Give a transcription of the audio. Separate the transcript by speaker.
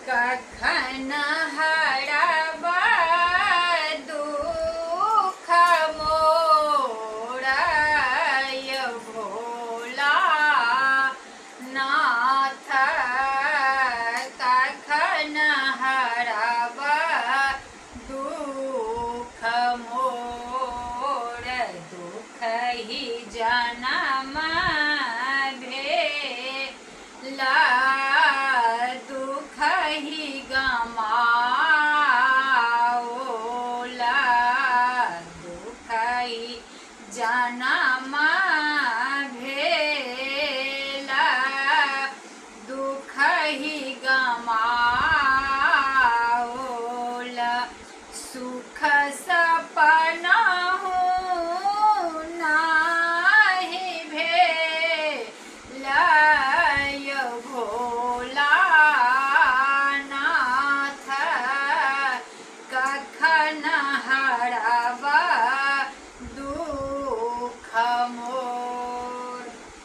Speaker 1: कखन हरबा दुख मोरा य भोला नाथ। कखन हरबा दुख मोर दुख ही जनम भेला दुख ही गमाओला दुख ही जनम भेला दुख ही गमाओला सुख